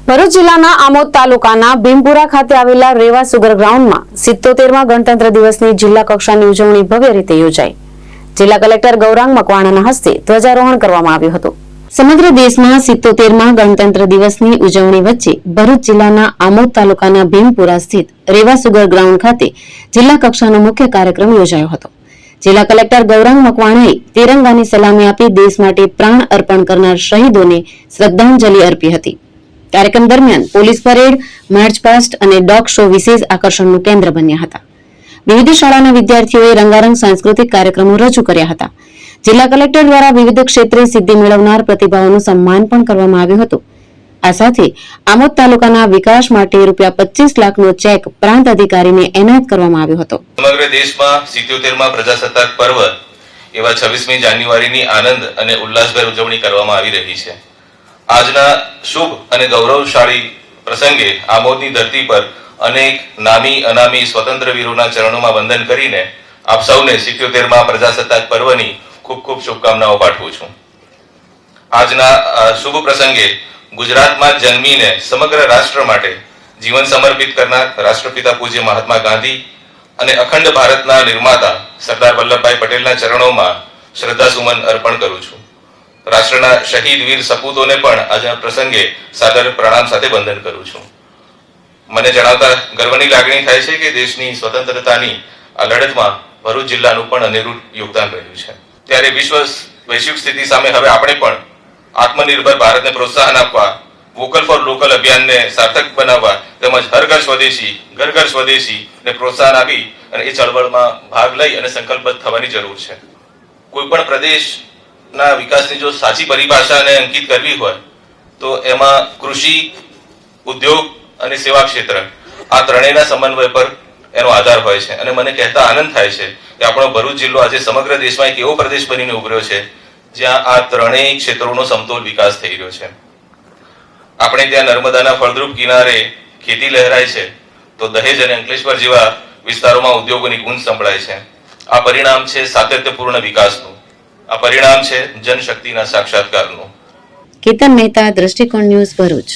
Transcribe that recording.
ભરૂચ જિલ્લાના આમોદ તાલુકાના ભીમપુરા ખાતે આવેલા રેવા સુગર ગ્રાઉન્ડમાં 77માં ગણતંત્ર દિવસની જિલ્લા કક્ષાની ઉજવણી ભવ્ય રીતે યોજાઈ. જિલ્લા કલેક્ટર ગૌરાંગ મકવાણાના હસ્તે ધ્વજારોહણ કરવામાં આવ્યું હતું. સમગ્ર દેશમાં 77માં ગણતંત્ર દિવસની ઉજવણી વચ્ચે ભરૂચ જિલ્લાના આમોદ તાલુકાના ભીમપુરા સ્થિત રેવા સુગર ગ્રાઉન્ડ ખાતે જિલ્લા કક્ષાનો મુખ્ય કાર્યક્રમ યોજાયો હતો. જિલ્લા કલેક્ટર ગૌરાંગ મકવાણાએ તિરંગાની સલામી આપી દેશ માટે પ્રાણ અર્પણ કરનાર શહીદોને શ્રદ્ધાંજલિ અર્પી હતી. કાર્યક્રમ દરમિયાન પોલીસ પરેડ, માર્ચ પાસ્ટ અને ડોગ શો વિશેષ આકર્ષણનું કેન્દ્ર બન્યા હતા. વિવિધ શાળાના વિદ્યાર્થીઓએ રંગારંગ સાંસ્કૃતિક કાર્યક્રમો રજૂ કર્યા હતા. જિલ્લા કલેક્ટર દ્વારા વિવિધ ક્ષેત્રે સિદ્ધિ મેળવનાર પ્રતિભાઓનું સન્માન પણ કરવામાં આવ્યું હતું. આ સાથે આમોદ તાલુકાના વિકાસ માટે ₹25 લાખનો ચેક પ્રાંત અધિકારીને એનાયત કરવામાં આવ્યો હતો. સમગ્ર દેશમાં 77માં પ્રજાસત્તાક પર્વ એવા 26મી જાન્યુઆરીની આનંદ અને ઉલ્લાસભેર ઉજવણી કરવામાં આવી રહી છે. આજના શુભ અને ગૌરવશાળી પ્રસંગે આમોદની ધરતી પર અનેક નામી અનામી સ્વતંત્ર વીરોના ચરણોમાં વંદન કરીને આપ સૌને 77માં પ્રજાસત્તાક પર્વની ખૂબ ખૂબ શુભકામનાઓ પાઠવું છું. આજના શુભ પ્રસંગે ગુજરાતમાં જન્મીને સમગ્ર રાષ્ટ્ર માટે જીવન સમર્પિત કરનાર રાષ્ટ્રપિતા પૂજ્ય મહાત્મા ગાંધી અને અખંડ ભારતના નિર્માતા સરદાર વલ્લભભાઈ પટેલના ચરણોમાં શ્રદ્ધાસુમન અર્પણ કરું છું. રાષ્ટ્રના શહીદ વીર સપૂતોને પણ આજના પ્રસંગે સાદર પ્રણામ સાથે વંદન કરું છું. મને જણાવતા ગર્વની લાગણી થાય છે કે દેશની સ્વતંત્રતાની આ લડતમાં ભરૂચ જિલ્લાનું પણ અનેરું યોગદાન રહ્યું છે. ત્યારે વૈશ્વિક સ્થિતિ સામે હવે આપણે પણ આત્મનિર્ભર ભારતને પ્રોત્સાહન આપવા, વોકલ ફોર લોકલ અભિયાનને સાર્થક બનાવવા તેમજ હર ઘર સ્વદેશી, ઘર ઘર સ્વદેશી ને પ્રોત્સાહન આપી અને એ ચળવળમાં ભાગ લઈ અને સંકલ્પબદ્ધ થવાની જરૂર છે. કોઈ પણ પ્રદેશના વિકાસની જો સાચી પરિભાષાને અંકિત કરવી હોય તો એમાં કૃષિ, ઉદ્યોગ અને સેવા ક્ષેત્ર આ ત્રણેયના સમન્વય પર એનો આધાર હોય છે. અને મને કહેતા આનંદ થાય છે કે આપણો ભરૂચ જિલ્લો આજે સમગ્ર દેશમાં એક એવો પ્રદેશ બનીને ઉભર્યો છે જ્યાં આ ત્રણેય ક્ષેત્રોનો સમતોલ વિકાસ થઈ રહ્યો છે. આપણે ત્યાં નર્મદાના ફળદ્રુપ કિનારે ખેતી લહેરાય છે તો દહેજ અને અંકલેશ્વર જેવા વિસ્તારોમાં ઉદ્યોગોની ગુંજ સંભળાય છે. આ પરિણામ છે સાતત્યપૂર્ણ વિકાસનું. આ પરિણામ છે જનશક્તિના સાક્ષાત્કારનું. કેતન મહેતા, દ્રષ્ટિકોણ ન્યૂઝ, ભરૂચ.